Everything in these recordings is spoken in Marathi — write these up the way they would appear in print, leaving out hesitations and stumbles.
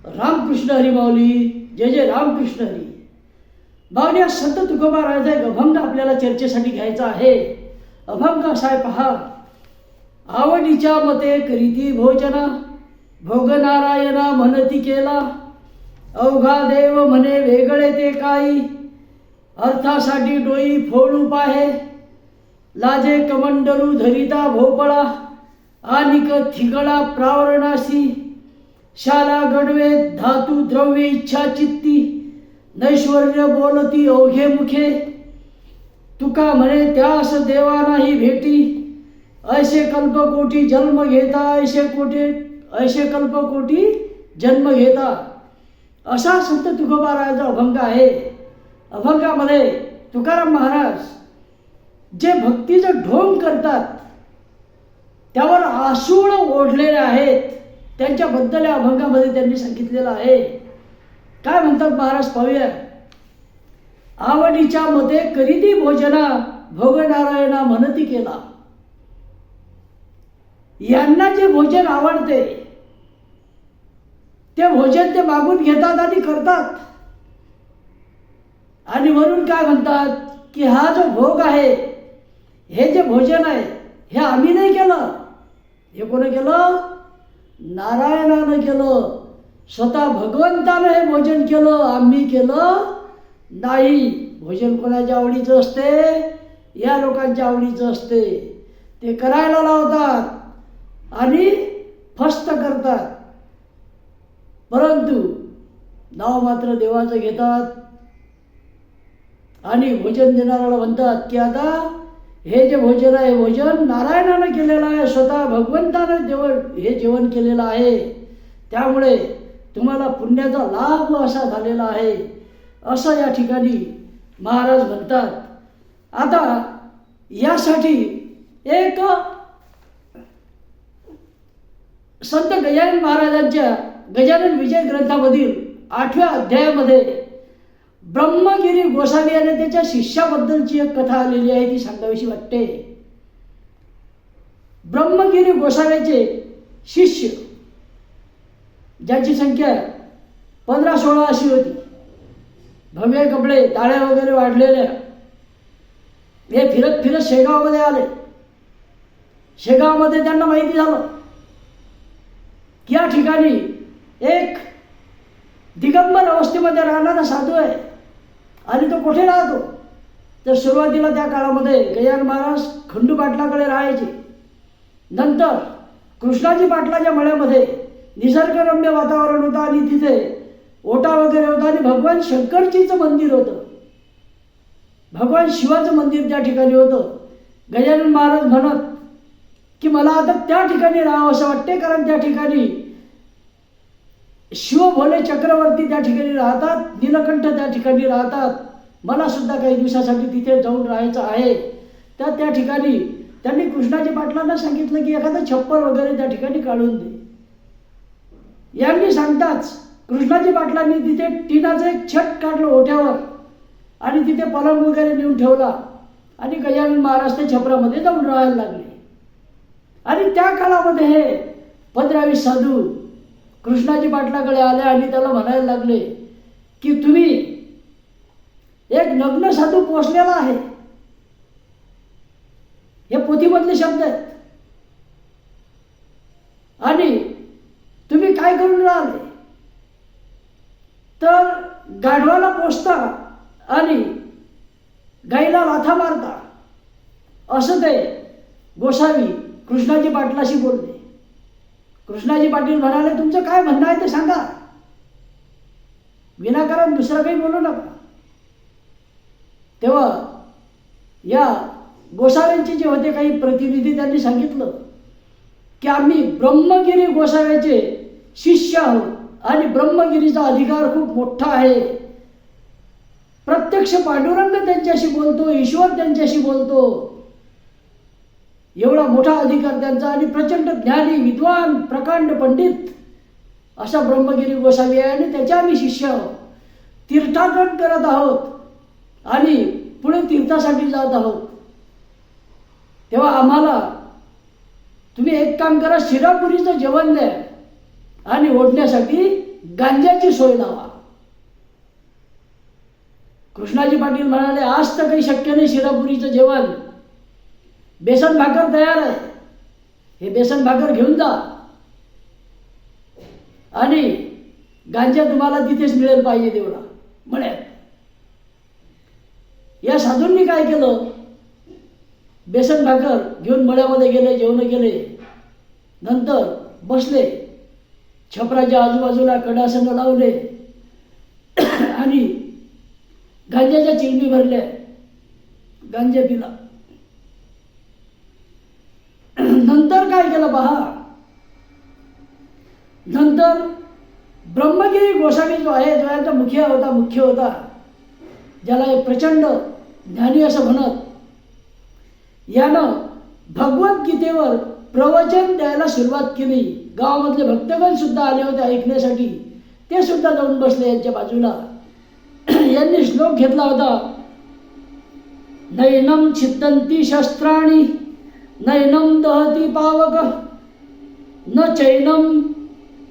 रामकृष्ण हरी माऊली. जय जय रामकृष्ण हरी. माऊली, संत तुकोबा राजाचा एक अभंग आपल्याला चर्चेसाठी घ्यायचा आहे. अभंग असा आहे पहा. आवडीच्या मते करीती भोजना, भोग नारायणा म्हणती केला. अवघा देव म्हणे वेगळे ते काही, अर्थासाठी डोई फोडू पाहे. लाजे कमंडलू धरिता भोपळा, आनिक थिगळा प्रावरणासी. शाला गडवे धातू द्रव्य इच्छा चित्ती, नैश्वर्य बोलती ओघे मुखे. तुका म्हणे त्यास देवा नाही भेटी, ऐसे कल्पकोटी जन्म घेता. ऐसे कल्पकोटी जन्म घेता. असा संत तुकोबा राजाचा अभंग आहे. अभंगामध्ये तुकाराम महाराज जे भक्तीचं ढोंग करतात, त्यावर आसूळ ओढलेले आहेत, त्यांच्याबद्दल या अभंगामध्ये त्यांनी सांगितलेलं आहे. काय म्हणतात महाराज पाहूया. आवडीच्या मते करीती भोजना, भोग नारायणा म्हणती केला. यांना जे भोजन आवडते ते भोजन ते मागून घेतात आणि करतात. आणि वरून काय म्हणतात की हा जो भोग आहे, हे जे भोजन आहे, हे आम्ही नाही केलं. हे कोणी केलं? नारायणानं केलं. स्वतः भगवंतानं हे भोजन केलं, आम्ही केलं नाही. भोजन कोणाच्या आवडीचं असते? या लोकांच्या आवडीचं असते. ते करायला लावतात आणि फस्त करतात, परंतु नाव मात्र देवाचं घेतात. आणि भोजन देणाऱ्याला म्हणतात की आता हे जे भोजन आहे, भोजन नारायणानं केलेलं आहे, स्वतः भगवंतानं हे जेवण केलेलं आहे, त्यामुळे तुम्हाला पुण्याचा लाभ असा झालेला आहे, असं या ठिकाणी महाराज म्हणतात. आता यासाठी एक संत गजानन महाराजांच्या गजानन विजय ग्रंथामधील 8व्या अध्यायामध्ये ब्रह्मगिरी गोसावी आणि त्याच्या शिष्याबद्दलची एक कथा आलेली आहे, ती सांगावीशी वाटते. ब्रह्मगिरी गोसाव्याचे शिष्य, ज्याची संख्या 15-16 अशी होती, भव्य कपडे, टाळ्या वगैरे वाढलेल्या, हे फिरत फिरत शेगावमध्ये आले. शेगावमध्ये त्यांना माहिती झालं की या ठिकाणी एक दिगंबर अवस्थेमध्ये राहणारा साधू आहे. आणि तो कुठे राहतो? तर सुरुवातीला त्या काळामध्ये गजानन महाराज खंडू पाटलाकडे राहायचे. नंतर कृष्णाजी पाटलाच्या मळ्यामध्ये निसर्गरम्य वातावरण होतं आणि तिथे ओटा वगैरे होता आणि भगवान शंकरजीचं मंदिर होतं, भगवान शिवाचं मंदिर त्या ठिकाणी होतं. गजानन महाराज म्हणत की मला आता त्या ठिकाणी राहावं असं वाटते, कारण त्या ठिकाणी शिव भोले चक्रवर्ती त्या ठिकाणी राहतात, नीलकंठ त्या ठिकाणी राहतात. मला सुद्धा काही दिवसासाठी तिथे जाऊन राहायचं आहे. त्या ठिकाणी त्यांनी कृष्णाजी पाटलांना सांगितलं की एखादं छप्पर वगैरे त्या ठिकाणी काढून दे. यांनी सांगताच कृष्णाजी पाटलांनी तिथे टिनाचं एक छत काढलं ओठ्यावर आणि तिथे पलंग वगैरे नेऊन ठेवला आणि गजानन महाराज ते छपरामध्ये जाऊन राहायला लागले. आणि त्या काळामध्ये हे 15-20 साधू कृष्णाजी पाटलाकडे आले आणि त्याला म्हणायला लागले की तुम्ही एक नग्न साधू पोचलेला आहे. हे पोथीमधले शब्द आहेत. आणि तुम्ही काय करून राहिले? तर गाढवाला पोसता आणि गाईला लाथा मारता, असं ते गोसावी कृष्णाजी पाटलाशी बोलले. कृष्णाजी पाटील म्हणाले तुमचं काय म्हणणं आहे ते सांगा, विनाकारण दुसरं काही बोलू नका. तेव्हा या गोसाव्यांचे जे होते काही प्रतिनिधी, त्यांनी सांगितलं की आम्ही ब्रह्मगिरी गोसाव्याचे शिष्य आहोत आणि ब्रह्मगिरीचा अधिकार खूप मोठा आहे. प्रत्यक्ष पांडुरंग त्यांच्याशी बोलतो, ईश्वर त्यांच्याशी बोलतो, एवढा मोठा अधिकार त्यांचा. आणि प्रचंड ज्ञानी, विद्वान, प्रकांड पंडित असा ब्रह्मगिरी गोसावी आहे आणि त्याचे आम्ही शिष्य आहोत. तीर्थाटन करत आहोत आणि पुढे तीर्थासाठी जात आहोत. तेव्हा आम्हाला तुम्ही एक काम करा, शिरापुरीचं जेवण द्या आणि ओढण्यासाठी गांजाची सोय लावा. कृष्णाजी पाटील म्हणाले, आज तर काही शक्य नाही शिरापुरीचं जेवण, बेसन भाकर तयार आहे, हे बेसन भाकर घेऊन जा आणि गांजा तुम्हाला तिथेच मिळेल पाहिजे तेवढा मळ्यात. या साधूंनी काय केलं, बेसन भाकर घेऊन मळ्यामध्ये गेले, जेवण केले, नंतर बसले, छपराच्या आजूबाजूला कडासनं लावले आणि गांजाच्या चिलमी भरल्या, गांजा पिला. नंतर काय केलं पहा, नंतर ब्रह्मगिरी गोसावी जो आहे, जो यांचा मुख्य होता, ज्याला एक प्रचंड ज्ञानी असं म्हणत, यानं भगवद्गीतेवर प्रवचन द्यायला सुरुवात केली. गावामधले भक्तगण सुद्धा आले होते ऐकण्यासाठी, ते सुद्धा जाऊन बसले यांच्या बाजूला. यांनी श्लोक घेतला होता, नैनम छिद्दन्ति शस्त्राणि नैनम दहति पावक न चैनम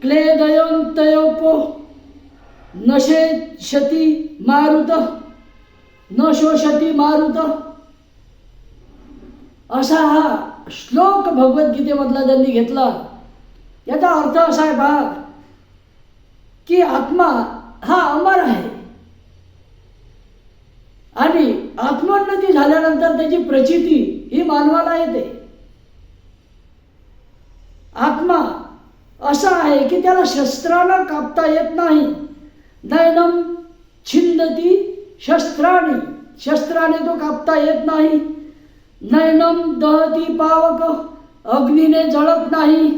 क्लेदयन्तयोपो न शेषति मारुत न शोषति मारुत. असा हा श्लोक भगवद्गीतेमधला त्यांनी घेतला. याचा अर्थ असा आहे पहा, की आत्मा हा अमर आहे आणि आत्मोन्नती झाल्यानंतर त्याची प्रचिती ही मानवाला येते. आत्मा असा आहे की त्याला शस्त्रानं कापता येत नाही. नैनम छिंदती शस्त्राणी, शस्त्राने तो कापता येत नाही. नैनम दहती पावक, अग्नीने जळत नाही,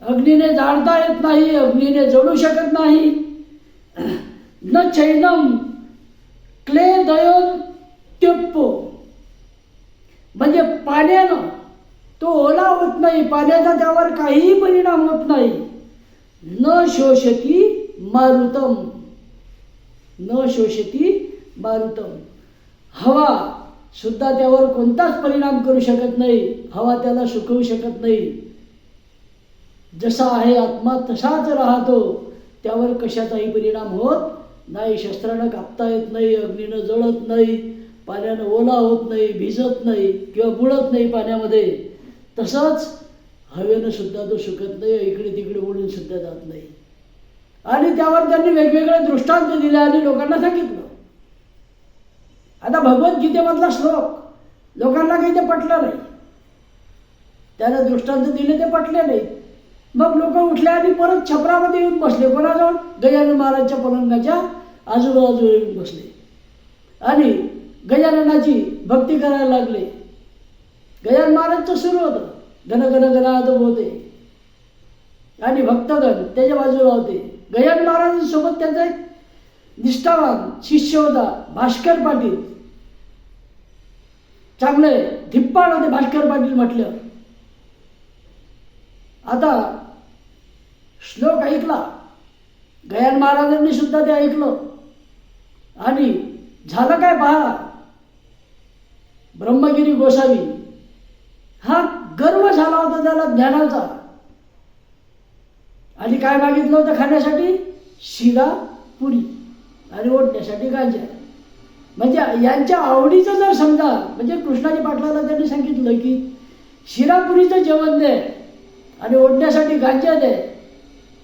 अग्नीने जाळता येत नाही, अग्नीने जळू शकत नाही. न चैनम क्लेदयोत्युप्पो, म्हणजे पाण्यानं तो ओला होत नाही, पाण्याचा त्यावर काहीही परिणाम होत नाही. न शोषती मारुतम, न शोषती मारुतम, हवा सुद्धा त्यावर कोणताच परिणाम करू शकत नाही, हवा त्याला सुकवू शकत नाही. जसा आहे आत्मा तसाच राहतो, त्यावर कशाचाही परिणाम होत नाही. शस्त्रानं कापता येत नाही, अग्नीनं जळत नाही, पाण्यानं ओला होत नाही, भिजत नाही किंवा बुडत नाही पाण्यामध्ये. तसंच हवेनं सुद्धा तो सुकत नाही, इकडे तिकडे उडून सुद्धा जात नाही. आणि त्यावर त्यांनी वेगवेगळे दृष्टांत दिले आणि लोकांना सांगितलं. आता भगवद्गीतेमधला श्लोक लोकांना काही ते पटलं नाही, त्याला दृष्टांत दिले ते पटले नाही. मग लोक उठले आणि परत छपरामध्ये येऊन बसले. कोणाजवळ? गजानन महाराजच्या पलंगाच्या आजूबाजूला येऊन बसले आणि गजाननाची भक्ती करायला लागले. गजानन महाराजचं सुरू होतं, गण गण गणात होते आणि भक्तगण त्याच्या बाजूला होते. गजानन महाराजांसोबत त्यांचा एक निष्ठावान शिष्य होता, भास्कर पाटील. चांगले धिप्पाड होते भास्कर पाटील म्हटलं. आता श्लोक ऐकला, गजानन महाराजांनी सुद्धा ते ऐकलं आणि झालं काय पहा, ब्रह्मगिरी गोसावी हा गर्व झाला होता त्याला ज्ञानाचा. आणि काय मागितलं होतं खाण्यासाठी? शिरा पुरी आणि ओढण्यासाठी गांजा. म्हणजे यांच्या आवडीचं जर समजा, म्हणजे कृष्णाजी पाटलाला त्यांनी सांगितलं की शिरापुरीचं जेवण दे आणि ओढण्यासाठी गांजा दे,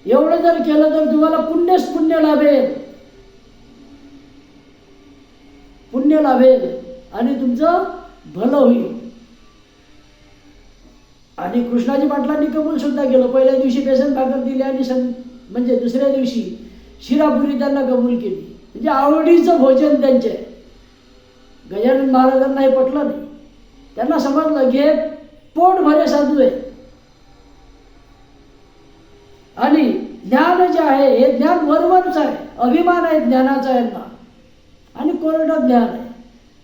एवढं जर केलं तर तुम्हाला पुण्यच पुण्य लाभेल, पुण्य लाभेल आणि तुमचं भलं होईल. आणि कृष्णाजी पाटलांनी कबूल सुद्धा केलं. पहिल्या दिवशी बेसन भाकर दिली आणि म्हणजे दुसऱ्या दिवशी शिरापुरी त्यांना कबूल केली. म्हणजे आवडीचं भोजन त्यांचे. गजानन महाराजांना हे पटलं नाही. त्यांना समजलं की हे पोट भरे साधू आहे आणि ज्ञान जे आहे हे ज्ञान वरवरच आहे, अभिमान आहे ज्ञानाचा यांना आणि कोरडं ज्ञान आहे.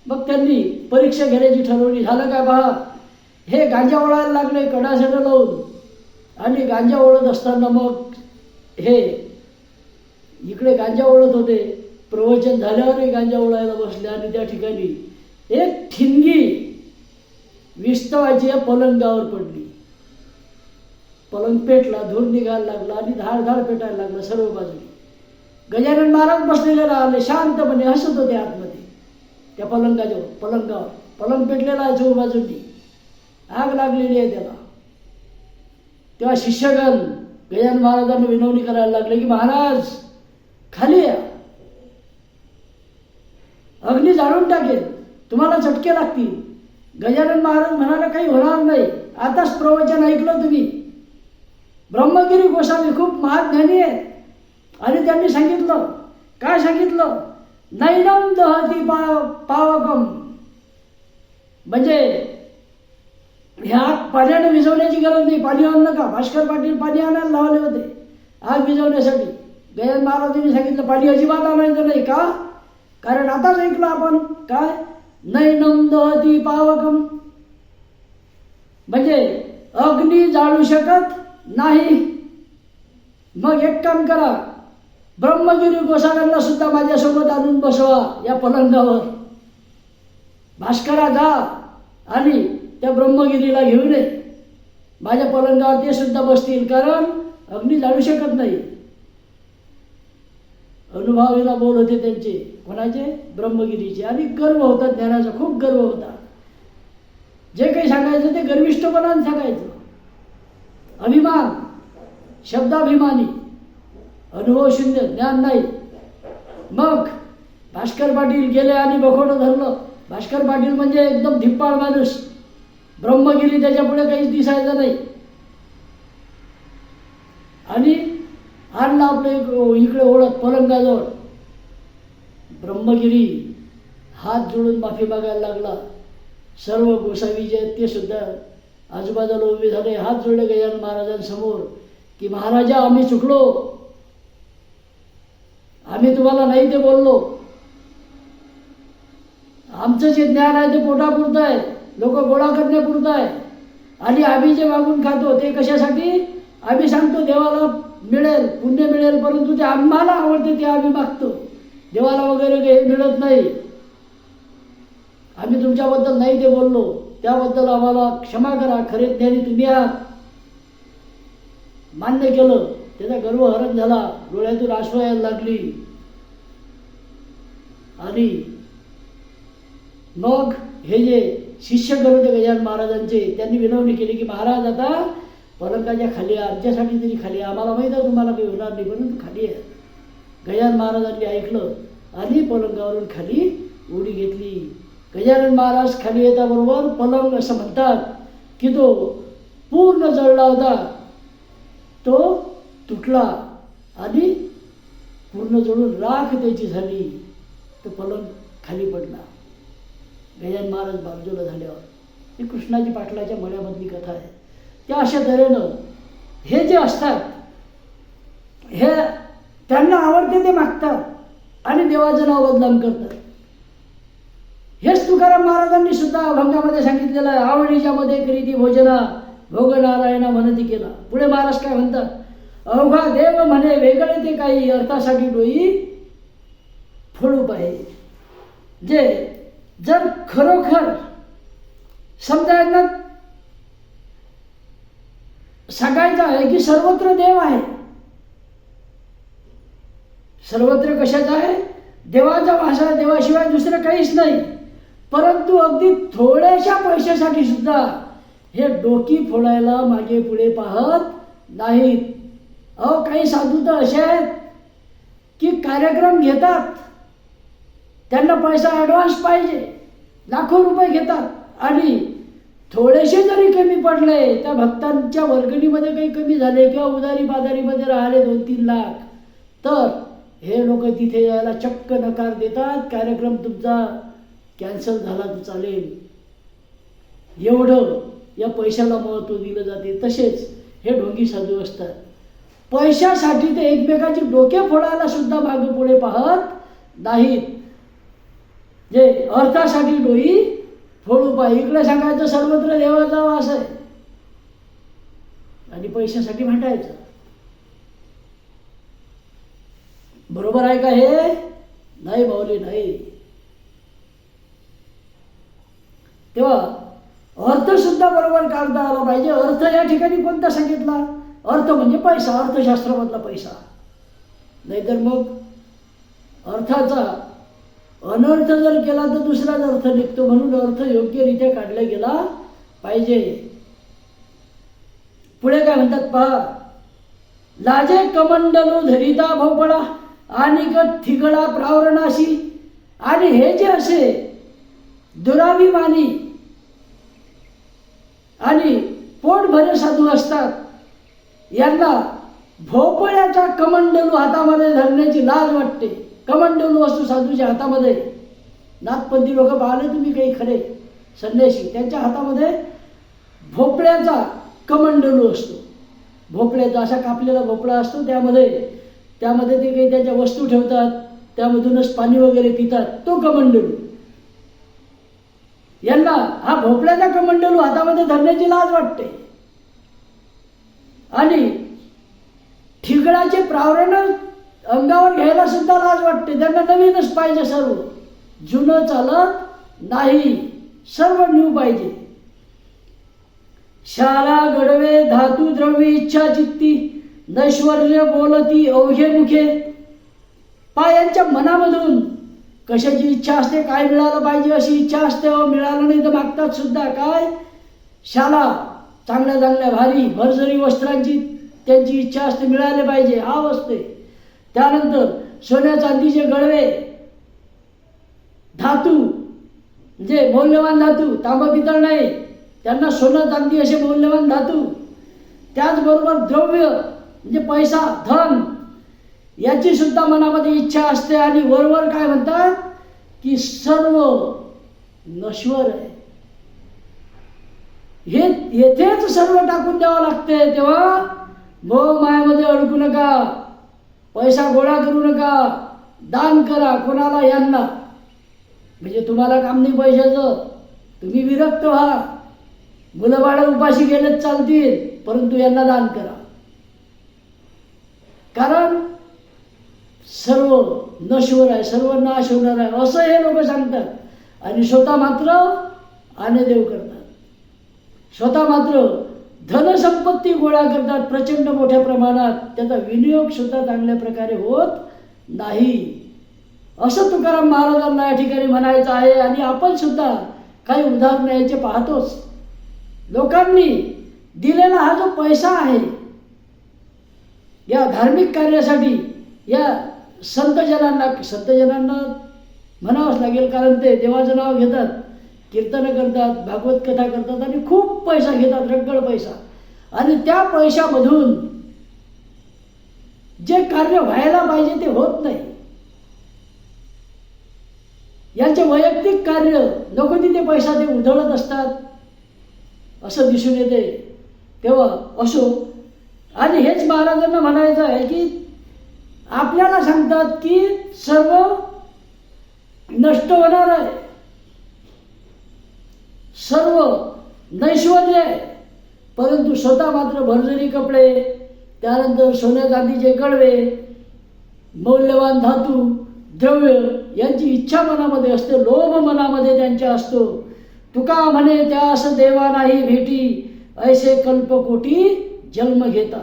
मग त्यांनी परीक्षा घेण्याची ठरवली. झालं काय पहा, हे गांजा ओढायला लागले कडासनं लावून. आणि गांजा ओढत असताना मग हे इकडे गांजा ओढत होते, प्रवचन झाल्यावरही गांजा ओढायला बसले आणि त्या ठिकाणी एक ठिणगी विस्तवाची पलंगावर पडली. पलंग पेटला, धूर निघायला लागला आणि धाड पेटायला लागला सर्व बाजूने. गजानन महाराज बसलेले राहिले, शांतपणे हसत होते आतमध्ये त्या पलंगावर. पलंग पेटलेला आहे चोर बाजूंनी, आग लागलेली आहे त्याला. तेव्हा शिष्यगण गजानन महाराजांना विनवणी करायला लागले की महाराज खाली या, अग्नी जाळून टाकेल, तुम्हाला चटके लागतील. गजानन महाराज म्हणाले काही होणार नाही, आताच प्रवचन ऐकलं तुम्ही. ब्रह्मगिरी गोसावी खूप महाज्ञानी आहेत आणि त्यांनी सांगितलं, काय सांगितलं, नैनम दहती पावकम, म्हणजे ह्या पाण्याने विझवण्याची गरज नाही, पाणी आणू नका. भास्कर पाटील पाणी आणायला लावले होते आग विझवण्यासाठी. गजानन महाराजांनी सांगितलं पाणी अजिबात आणायचं नाही. का? कारण आताच ऐकलं आपण, काय, नैनम दहती पावकम, म्हणजे अग्नी जाळू शकत नाही. मग एक काम करा, ब्रह्मगिरी गोसाव्यांना सुद्धा माझ्यासोबत आणून बसवा या पलंगावर. भास्करा जा आणि त्या ब्रह्मगिरीला घेऊन ये माझ्या पलंगावर, ते सुद्धा बसतील, कारण अग्नी जाळू शकत नाही. अनुभवाला बोल होते त्यांचे, कोणाचे, ब्रह्मगिरीचे. आणि गर्व होता ज्ञानाचा, खूप गर्व होता. जे काही सांगायचं ते गर्विष्ठपणाने सांगायचं. अभिमान, शब्दाभिमानी, अनुभव शून्य, ज्ञान नाही. मग भास्कर पाटील गेले आणि बखोडं धरलं. भास्कर पाटील म्हणजे एकदम धिप्पाड माणूस, ब्रह्मगिरी त्याच्या पुढे काहीच दिसायचं नाही. आणि आणला आपलं इकडे ओळख पलंगाजवळ. ब्रह्मगिरी हात जोडून माफी मागायला लागला. सर्व गोसावी जे आहेत ते सुद्धा आजूबाजूला उभे झाले, हात जोडले गजानन महाराजांसमोर की महाराजा आम्ही चुकलो, आम्ही तुम्हाला नाही ते बोललो, आमचं जे ज्ञान आहे ते पोटापुरतं आहे, लोक गोळा करण्यापुरतं आहे. आणि आम्ही जे मागून खातो ते कशासाठी, आम्ही सांगतो देवाला मिळेल, पुण्य मिळेल, परंतु ते आम्हाला आवडते ते आम्ही मागतो, देवाला वगैरे हे मिळत नाही. आम्ही तुमच्याबद्दल नाही ते बोललो, त्याबद्दल आम्हाला क्षमा करा, खरे ज्ञानी तुम्ही आहात. मान्य केलं, त्याचा गर्व हरण झाला, डोळ्यातून आसू यायला लागली. आणि मग हे जे शिष्यगण होते गजानन महाराजांचे, त्यांनी विनवणी केली की महाराज आता पलंगाच्या खाली या, आमच्यासाठी तरी खाली या, आम्हाला माहीत आहे तुम्हाला काही होणार नाही, परंतु खाली आहे. गजानन महाराजांनी ऐकलं आणि पलंगावरून खाली उडी घेतली. गजानन महाराज खाली येताबरोबर पलंग असं म्हणतात की तो पूर्ण जळला होता, तो तुटला आणि पूर्ण जळून राख त्याची झाली. तो पलंग खाली पडला. गजानन महाराज बाजूला झाल्यावर, ही कृष्णाजी पाटलाच्या मळ्यामधली कथा आहे. त्या अशा तऱ्हेनं हे जे असतात, हे त्यांना आवडते ते मागतात आणि देवाचं नाव बदनाम करतात. हेच तुकाराम महाराजांनी सुद्धा अभंगामध्ये सांगितलेलं आहे, आवडीच्या मध्ये करीती भोजना, भोग नारायणा म्हणती केला. पुढे महाराज काय म्हणतात, अवघा देव म्हणे वेगळे ते काही, अर्थासाठी डोई फोडू पाहिजे. जे जर खरोखर समजा यांना सांगायचं आहे की सर्वत्र देव आहे, सर्वत्र कशाचा आहे, देवाचा वास आहे, देवाशिवाय दुसरं काहीच नाही. परंतु अगदी थोड्याशा पैशासाठी सुद्धा हे डोकी फोडायला मागे पुढे पाहत नाहीत. अहो काही साधू तर असे आहेत की कार्यक्रम घेतात, त्यांना पैसा ॲडव्हान्स पाहिजे, लाखो रुपये घेतात, आणि थोडेसे जरी कमी पडले, त्या भक्तांच्या वर्गणीमध्ये काही कमी झाले किंवा उदारी पादारीमध्ये राहिले 2-3 लाख, तर हे लोक तिथे यायला चक्क नकार देतात. कार्यक्रम तुमचा कॅन्सल झाला तर चालेल, एवढं या पैशाला महत्त्व दिलं जाते. तसेच हे ढोंगी साधू असतात, पैशासाठी ते एकमेकाची डोके फोडायला सुद्धा मागे पुढे पाहत नाहीत. जे अर्थासाठी डोई फोडू पाहिजे. इकडे सांगायचं सर्वत्र देवाचा वास आहे आणि पैशासाठी भांडायचं. बरोबर आहे का हे? नाही माऊली, नाही. तेव्हा अर्थ सुद्धा बरोबर काढता आला पाहिजे. अर्थ या ठिकाणी कोणता सांगितला, अर्थ म्हणजे पैसा, अर्थशास्त्रामधला पैसा. नाहीतर मग अर्थाचा अनर्थ जर केला तर दुसराच अर्थ निघतो. म्हणून अर्थ योग्यरित्या काढला गेला पाहिजे. पुढे काय म्हणतात पहा. लाजे कमंडलो धरिता भोपळा आणि थिगळा प्रावरणाशी. आणि हे जे असे दुराभिमानी आणि पोटभरे साधू असतात, यांना भोपळ्याचा कमंडलू हातामध्ये धरण्याची लाज वाटते. कमंडलू असतो साधूच्या हातामध्ये. नाथपंथी लोक पाहिले तुम्ही काही खरे संन्यासी, त्यांच्या हातामध्ये भोपळ्याचा कमंडलू असतो. भोपळ्याचा असा कापलेला भोपळा असतो, त्यामध्ये ते काही त्याच्या वस्तू ठेवतात, त्यामधूनच पाणी वगैरे पितात. तो कमंडलू. यांना हा भोपळ्याचा कमंडलू हातामध्ये धरण्याची लाज वाटते. आणि ठिगळाचे प्रावरण अंगावर घ्यायला सुद्धा लाज वाटते. त्यांना नवीनच पाहिजे सर्व, जुनं चालत नाही, सर्व न्यू पाहिजे. शाला गडवे धातू द्रव्य इच्छा चित्ती नैश्वर्य बोलती अवघे मुखे. यांच्या मनामधून कशाची इच्छा असते, काय मिळालं पाहिजे अशी इच्छा असते. मिळालं नाही तर मागतात सुद्धा. काय शाला, चांगल्या चांगल्या भारी भरजरी वस्त्रांची त्यांची इच्छा असते, मिळाले पाहिजे, हाव असते. त्यानंतर सोन्या चांदीचे गळवे, धातू म्हणजे मौल्यवान धातू, तांबा पितळ नाही, त्यांना सोनं चांदी असे मौल्यवान धातू. त्याचबरोबर द्रव्य म्हणजे पैसा, धन, याची सुद्धा मनामध्ये इच्छा असते. आणि वरवर काय म्हणतात की सर्व नश्वर आहे, हे येथेच सर्व टाकून द्यावं लागते. तेव्हा मोह मायामध्ये अडकू नका, पैसा गोळा करू नका, दान करा कोणाला, यांना. म्हणजे तुम्हाला काम नाही पैशाचं, तुम्ही विरक्त व्हा. मुलं बाळं उपाशी गेलेच चालतील, परंतु यांना दान करा. कारण सर्व नश्वर आहे, सर्व नाश होणार आहे, असं हे लोक सांगतात. आणि स्वतः मात्र आनेदेव करतात. स्वतः मात्र धनसंपत्ती गोळा करतात प्रचंड मोठ्या प्रमाणात. त्याचा विनियोग सुद्धा चांगल्या प्रकारे होत नाही, असं तुकाराम महाराजांना या ठिकाणी म्हणायचं आहे. आणि आपण सुद्धा काही उदाहरण याचे पाहतोच. लोकांनी दिलेला हा जो पैसा आहे या धार्मिक कार्यासाठी, या संतजनांना म्हणावंच लागेल, कारण ते देवाचं नाव घेतात, कीर्तनं करतात, भागवत कथा करतात आणि खूप पैसा घेतात, रगड पैसा. आणि त्या पैशामधून जे कार्य व्हायला पाहिजे ते होत नाही. यांचे वैयक्तिक कार्य नको तिथे पैसा ते उधळत असतात, असं दिसून येते. तेव्हा असो. आणि हेच महाराजांना म्हणायचं आहे की आपल्याला सांगतात की सर्व नष्ट होणार आहे, सर्व नैश्वर्य आहे, परंतु स्वतः मात्र भरजरी कपडे, त्यानंतर सोन्या चांदीचे गळवे, मौल्यवान धातू, द्रव्य यांची इच्छा मनामध्ये असते, लोभ मनामध्ये त्यांच्या असतो. तुका म्हणे त्यास देवा नाही भेटी, ऐसे कल्पकोटी जन्म घेता.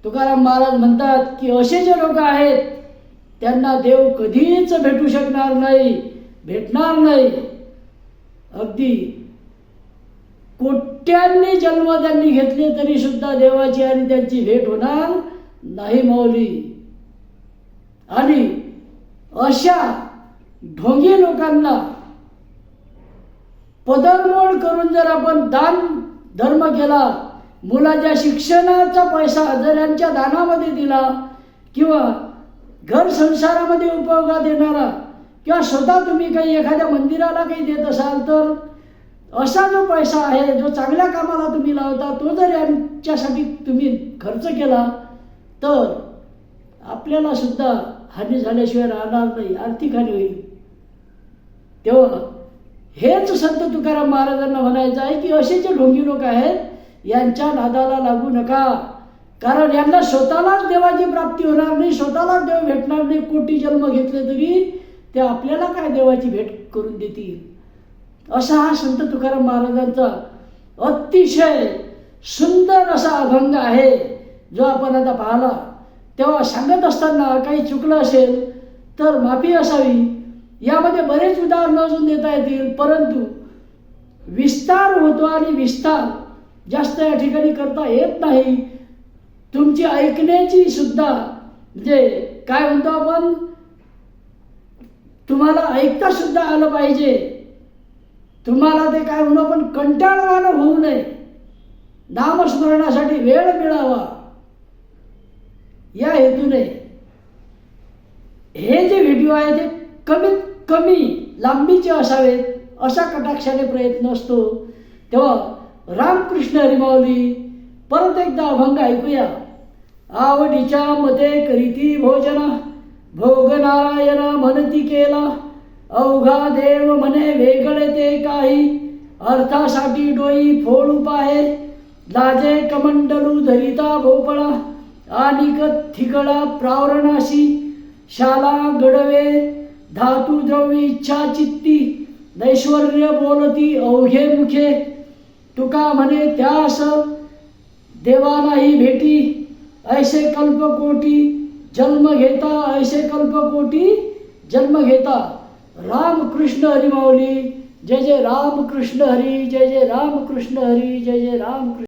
तुकाराम महाराज म्हणतात की असे जे लोक आहेत त्यांना देव कधीच भेटू शकणार नाही, भेटणार नाही. अगदी कोट्यांनी जन्म त्यांनी घेतले तरी सुद्धा देवाची आणि त्यांची भेट होणार नाही माऊली. आणि अशा ढोंगी लोकांना पदरमोड करून जर आपण दान धर्म केला, मुलाच्या शिक्षणाचा पैसा जर यांच्या दानामध्ये दिला, किंवा घर संसारामध्ये उपयोगात येणारा, किंवा स्वतः तुम्ही काही एखाद्या मंदिराला काही देत असाल, तर असा जो पैसा आहे जो चांगल्या कामाला तुम्ही लावता, तो जर यांच्यासाठी तुम्ही खर्च केला तर आपल्याला सुद्धा हानी झाल्याशिवाय राहणार नाही, आर्थिक हानी होईल. तेव्हा हेच संत तुकाराम महाराजांना म्हणायचं आहे की असे जे ढोंगी लोक आहेत यांच्या नादाला लागू नका. कारण यांना स्वतःलाच देवाची प्राप्ती होणार नाही, स्वतःलाच देव भेटणार नाही. कोटी जन्म घेतले तरी ते आपल्याला काय देवाची भेट करून देतील. असा हा संत तुकाराम महाराजांचा अतिशय सुंदर असा अभंग आहे. जो आपण आता पाहिला, तेव्हा सांगत असताना काही चुकलं असेल तर माफी असावी. यामध्ये बरेच उदाहरणं अजून देता येतील, परंतु विस्तार होतो आणि विस्तार जास्त या ठिकाणी करता येत नाही. तुमची ऐकण्याची सुद्धा म्हणजे काय म्हणतो आपण, तुम्हाला ऐकता सुद्धा आलं पाहिजे. तुम्हाला ते काय म्हणू आपण, कंटाळवाणं होऊ नये. नामस्मरणासाठी वेळ मिळावा या हेतूने हे जे व्हिडिओ आहे ते कमीत कमी लांबीचे असावेत अशा कटाक्षाने प्रयत्न असतो. तेव्हा रामकृष्ण हरिमाऊली परत एकदा अभंग ऐकूया. आवडीच्या मते करीती भोजना, भोग नारायण म्हणती केला. अवघा देव म्हणे वेगळे ते काही, अर्थासाठी डोई फोडू पाहे. लाजे कमंडलू धरिता भोपळा, आनिक थिगळा प्रावरणाशी. शाला गडवे धातू द्रवी इच्छा चित्ती, नैश्वर्य बोलती अवघे मुखे. तुका म्हणे त्यास देवालाही भेटी, ऐसे कल्पकोटी जन्म घेता, ऐसे कल्पकोटी जन्म घेता. रामकृष्ण हरी माऊली. जय जय रामकृष्ण हरी, जय जय रामकृष्ण हरी, जय जय रामकृष्ण.